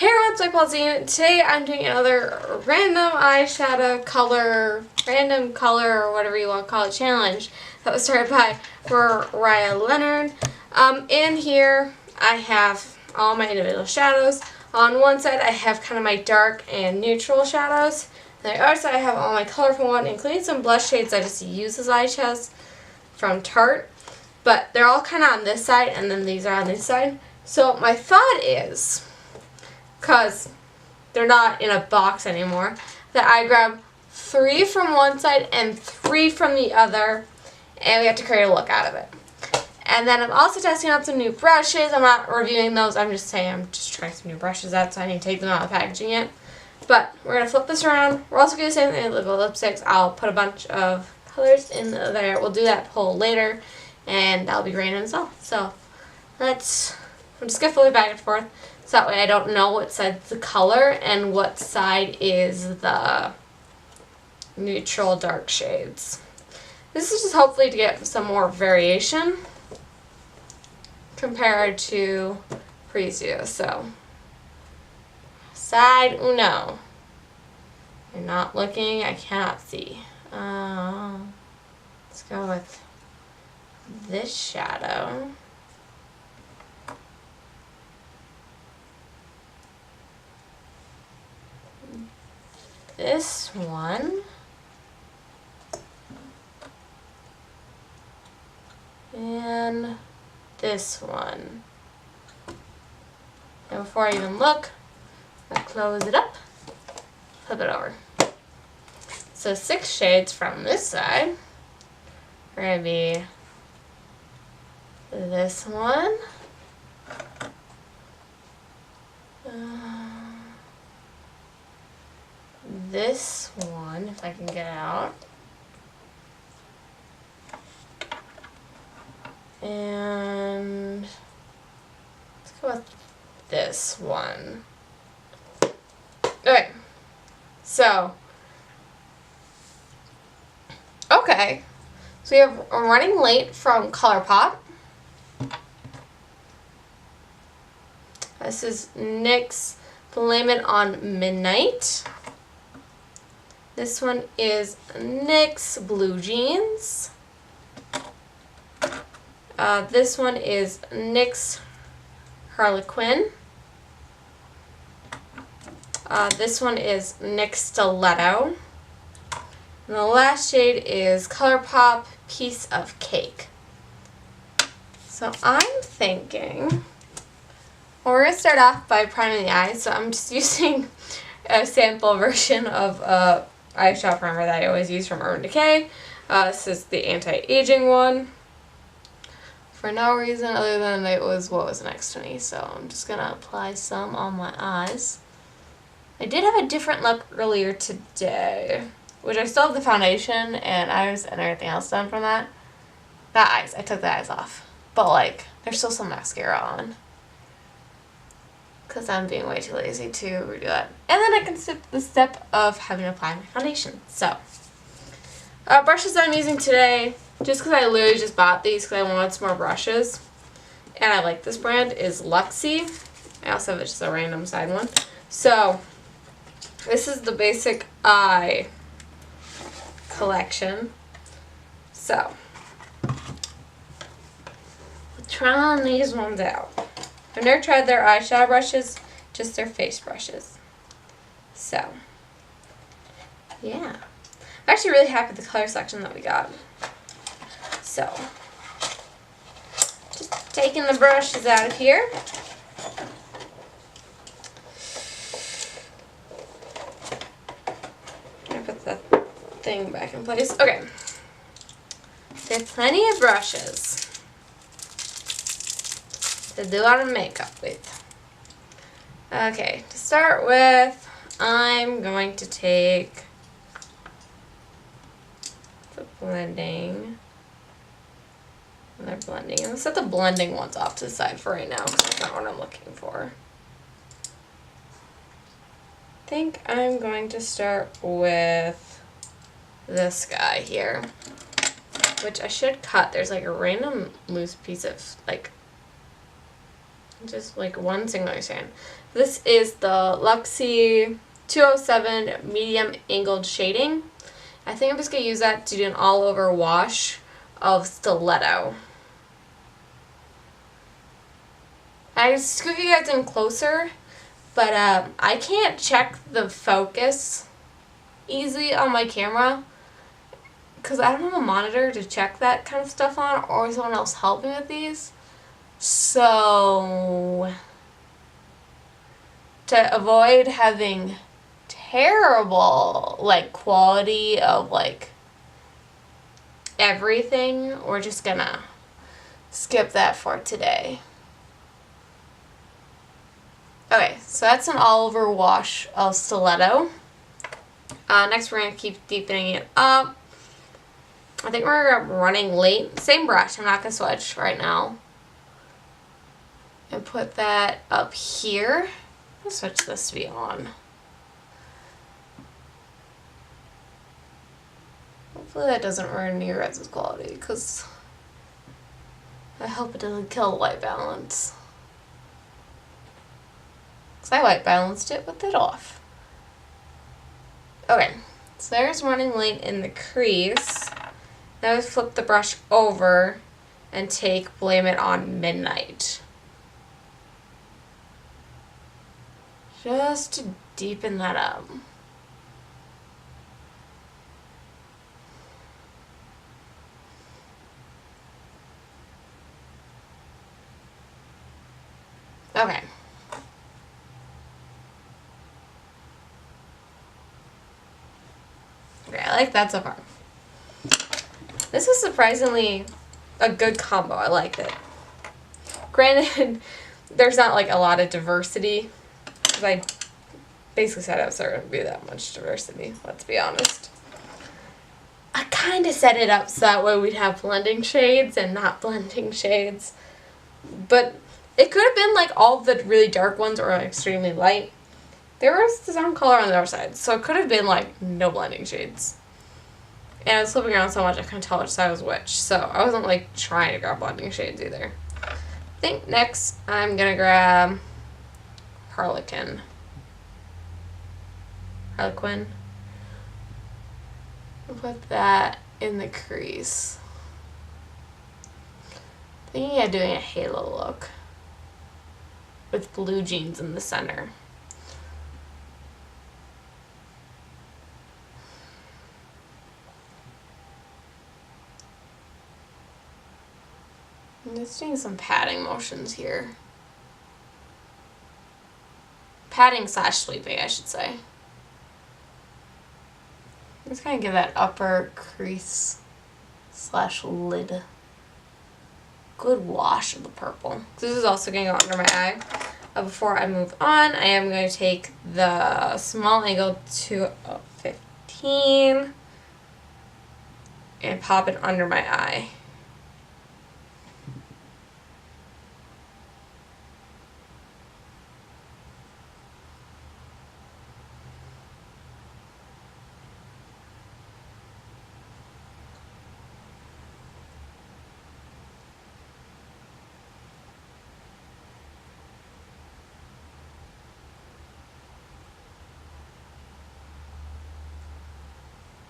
Hey everyone, it's Polzine. Today I'm doing another random eyeshadow color, random color or whatever you want to call it, challenge that was started by Mariah Leonard. In here I have all my individual shadows. On one side I have kind of my dark and neutral shadows. On the other side I have all my colorful ones, including some blush shades I just use as eyeshadows from Tarte. But they're all kind of on this side and then these are on this side. So my thought is, because they're not in a box anymore, that I grab 3 from one side and 3 from the other, and we have to create a look out of it. And then I'm also testing out some new brushes. I'm not reviewing those, I'm just saying I'm just trying some new brushes out, so I need to take them out of the packaging yet. But we're going to flip this around. We're also going to do the same thing with lipsticks. I'll put a bunch of colors in there. We'll do that poll later, and that'll be random as well. So I'm just going to flip it back and forth. So that way I don't know what side's the color and what side is the neutral dark shades. This is just hopefully to get some more variation compared to previous. So side uno. You're not looking, I cannot see. Let's go with this shadow. This one, and this one. And before I even look, I'll close it up, flip it over. So 6 shades from this side are going to be this one, this one, if I can get it out, and let's go with this one. Okay, so we're running late from Colourpop. This is NYX Blame It on Midnight. This one is NYX Blue Jeans. This one is NYX Harlequin. This one is NYX Stiletto. And the last shade is Colourpop Piece of Cake. So I'm thinking, well, we're going to start off by priming the eyes. So I'm just using a sample version of eyeshadow primer that I always use from Decay. This is the anti-aging one. For no reason other than it was what was next to me. So I'm just going to apply some on my eyes. I did have a different look earlier today, which I still have the foundation and eyes and everything else done from that. That eyes, I took the eyes off. But like, there's still some mascara on. Because I'm being way too lazy to redo that. And then I can skip the step of having to apply my foundation. So, brushes that I'm using today, just because I literally just bought these because I wanted some more brushes. And I like this brand, is Luxie. I also have just a random side one. So, this is the basic eye collection. So, trying these ones out. I've never tried their eyeshadow brushes, just their face brushes. So, yeah. I'm actually really happy with the color selection that we got. So, just taking the brushes out of here. I'm going to put the thing back in place. Okay. There's plenty of brushes to do our makeup with. Okay, to start with, I'm going to take the blending. And they're blending. And let's set the blending ones off to the side for right now because that's not what I'm looking for. I think I'm going to start with this guy here, which I should cut. There's like a random loose piece of like just like one single shade. This is the Luxie 207 medium angled shading. I think I'm just going to use that to do an all over wash of Stiletto. I scoop you guys in closer, but I can't check the focus easily on my camera because I don't have a monitor to check that kind of stuff on, or someone else help me with these. So to avoid having terrible like quality of like everything, we're just gonna skip that for today. Okay, so that's an all over wash of Stiletto. Next we're gonna keep deepening it up. I think we're running late. Same brush, I'm not gonna switch right now. And put that up here. I'll switch this to be on. Hopefully that doesn't ruin your guys' quality, because I hope it doesn't kill white balance. Because I white balanced it with it off. Okay, so there's running late in the crease. Now we flip the brush over and take Blame It on Midnight. Just to deepen that up. Okay. Okay, I like that so far. This is surprisingly a good combo. I like it. Granted, there's not like a lot of diversity, because I basically said I was there wouldn't be that much diversity, let's be honest. I kind of set it up so that way we'd have blending shades and not blending shades. But it could have been like all the really dark ones or extremely light. There was some color on the other side, so it could have been like no blending shades. And I was flipping around so much I couldn't tell which side was which, so I wasn't like trying to grab blending shades either. I think next I'm gonna grab Harlequin. I'll put that in the crease. Thinking of doing a halo look with blue jeans in the center. I'm just doing some padding motions here. Padding slash sweeping, I should say. Just kind of give that upper crease slash lid good wash of the purple. This is also going to go under my eye. Before I move on, I am going to take the small angle 215 and pop it under my eye.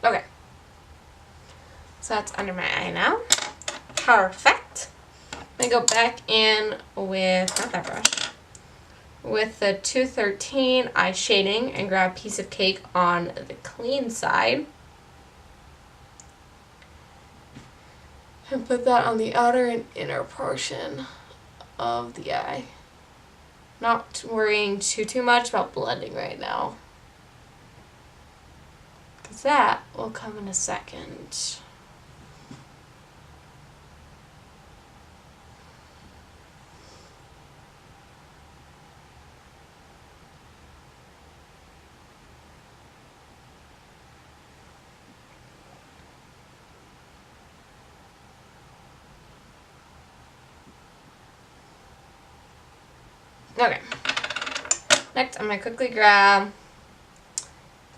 Okay, so that's under my eye now. Perfect. I'm going to go back in with, not that brush, with the 213 eye shading and grab a piece of cake on the clean side. And put that on the outer and inner portion of the eye. Not worrying too much about blending right now, because that will come in a second. Okay, next I'm going to quickly grab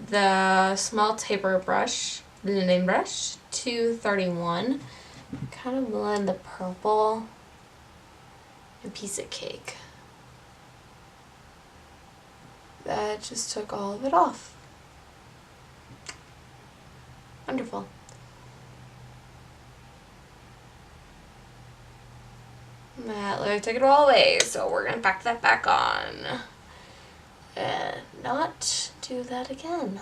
the small taper brush, the name brush, 231, kind of blend the purple and piece of cake. that just took all of it off. Wonderful. That literally took it all away, so we're gonna pack that back on. And not do that again.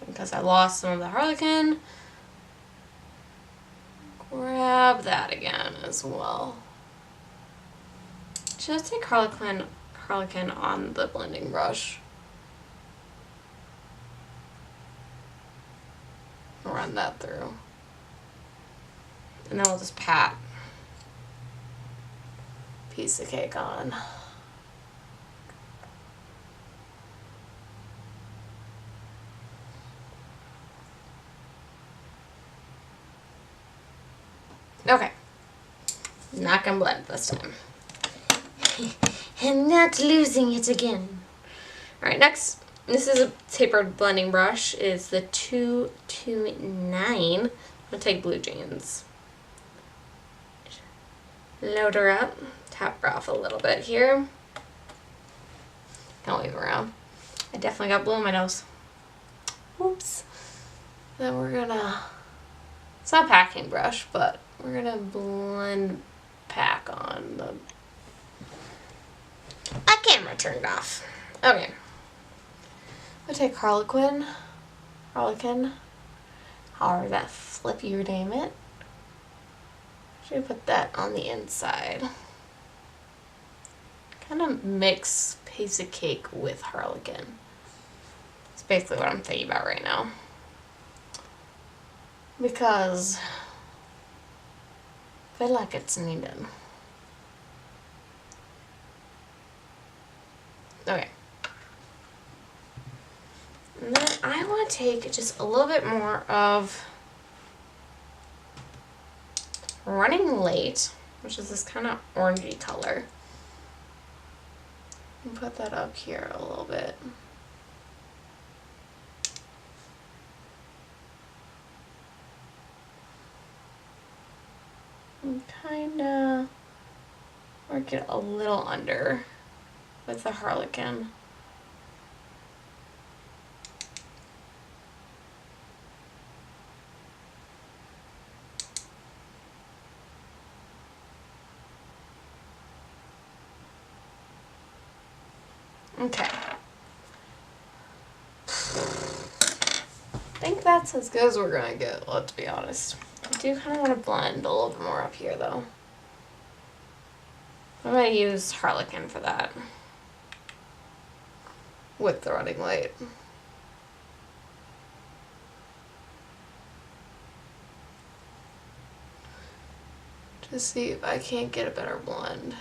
Because I lost some of the Harlequin. Grab that again as well. Just take Harlequin on the blending brush. Run that through. And then we'll just pat piece of cake on. Okay. Not gonna blend this time. And not losing it again. Alright, next, this is a tapered blending brush, is the 229. I'm gonna take blue jeans. Load her up, tap her off a little bit here. Don't leave around. I definitely got blue on my nose. Whoops. Then we're gonna, it's not a packing brush, but we're gonna blend pack on the, my camera turned off. Okay. I'll take Harlequin, however that flip you name it. Should put that on the inside. Kind of mix piece of cake with Harlequin. That's basically what I'm thinking about right now. Because I feel like it's needed. Okay. And then I want to take just a little bit more of Running Late, which is this kind of orangey color. And put that up here a little bit. And kind of work it a little under with the Harlequin. Okay. I think that's as good as we're gonna get, let's be honest. I do kind of want to blend a little bit more up here though. I'm gonna use Harlequin for that. With the Running Late. To see if I can't get a better blend.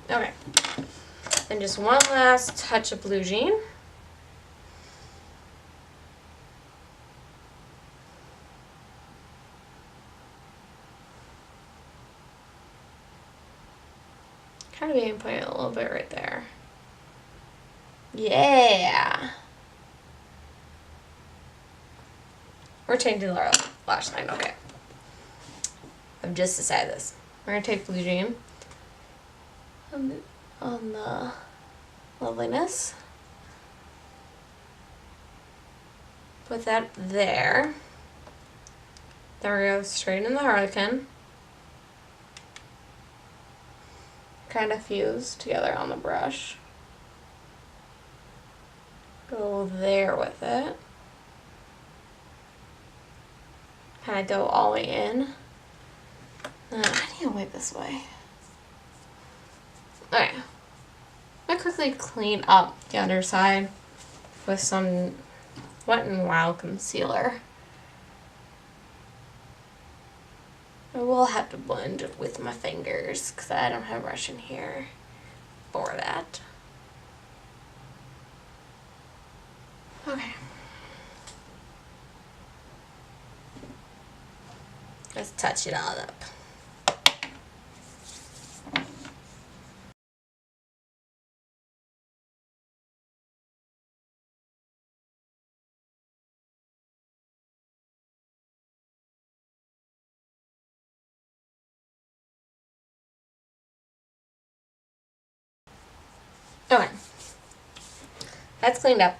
Okay, and just one last touch of blue jean. Kind of even putting it a little bit right there. Yeah. We're changing our lash line, okay. I've just decided this. We're gonna take blue jean on the Loveliness. Put that there. Then we're going to straight in the Harlequin. Kind of fuse together on the brush. Go there with it. Kind of go all the way in. I need to wipe this way. Okay. I'm gonna quickly clean up the underside with some Wet n Wild concealer. I will have to blend with my fingers because I don't have a brush in here. for that. Okay. Let's touch it all up. Okay. That's cleaned up.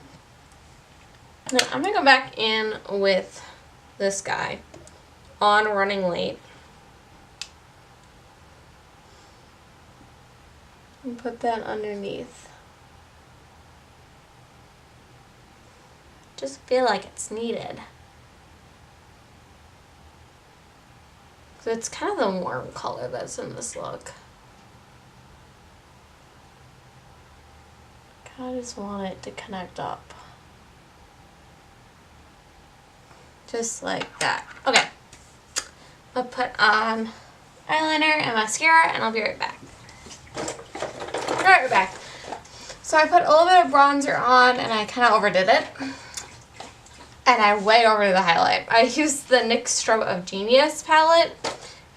Now I'm going to go back in with this guy on Running Late. And put that underneath. Just feel like it's needed. So it's kind of the warm color that's in this look. I just want it to connect up. Just like that. Okay. I'll put on eyeliner and mascara and I'll be right back. Right back. So I put a little bit of bronzer on and I kind of overdid it. And I way overdid the highlight. I used the NYX Strobe of Genius palette.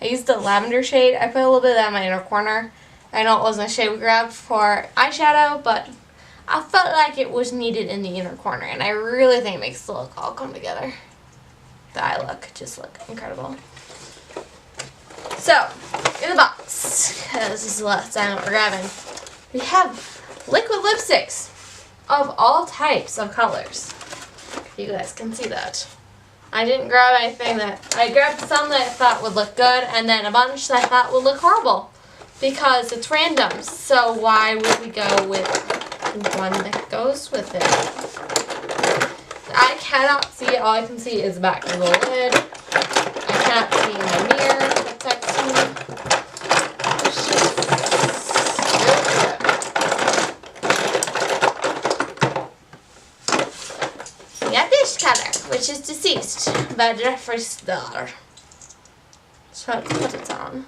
I used the lavender shade. I put a little bit of that in my inner corner. I know it wasn't a shade we grabbed for eyeshadow, but I felt like it was needed in the inner corner, and I really think it makes the look all come together. The eye look just look incredible. So, in the box, because this is the last time we're grabbing, we have liquid lipsticks of all types of colors. You guys can see that. I didn't grab anything I grabbed some that I thought would look good, and then a bunch that I thought would look horrible, because it's random, so why would we go with one that goes with it? I cannot see it. All I can see is the back of the lid. I cannot see my mirror. That's actually we got this color, which is Deceased by Jeffree's daughter. So let's put it on.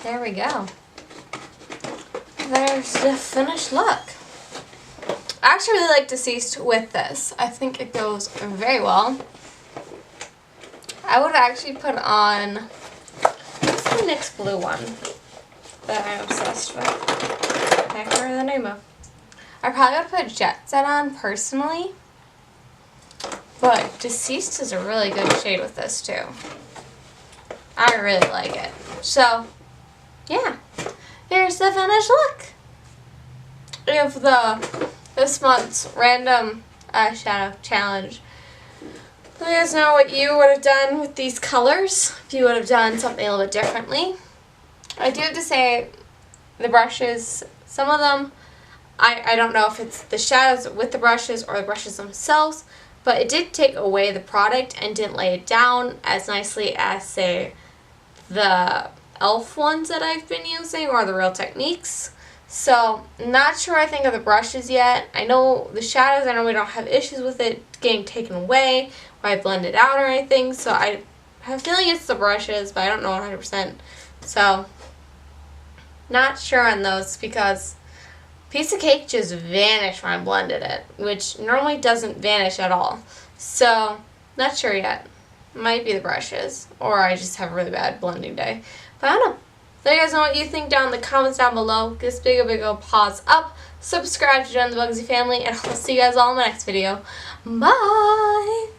There we go. There's the finished look. I actually really like Deceased with this. I think it goes very well. I would actually put on the NYX blue one that I'm obsessed with. I can't remember the name of. I probably would put Jet Set on personally, but Deceased is a really good shade with this too. I really like it. So, yeah, here's the finished look of this month's random eyeshadow challenge. Let me guys know what you would have done with these colors, if you would have done something a little bit differently. I do have to say, the brushes, some of them, I don't know if it's the shadows with the brushes or the brushes themselves, but it did take away the product and didn't lay it down as nicely as, say, the e.l.f. ones that I've been using or the Real Techniques. So, not sure I think of the brushes yet. I know the shadows, I know we don't have issues with it getting taken away or I blend it out or anything, so I have a feeling it's the brushes, but I don't know 100%. So, not sure on those because piece of cake just vanished when I blended it, which normally doesn't vanish at all. So, not sure yet. Might be the brushes, or I just have a really bad blending day. But I don't know. Let you guys know what you think down in the comments down below. Give this big old paws up. Subscribe to join the Bugsy family, and I'll see you guys all in the next video. Bye!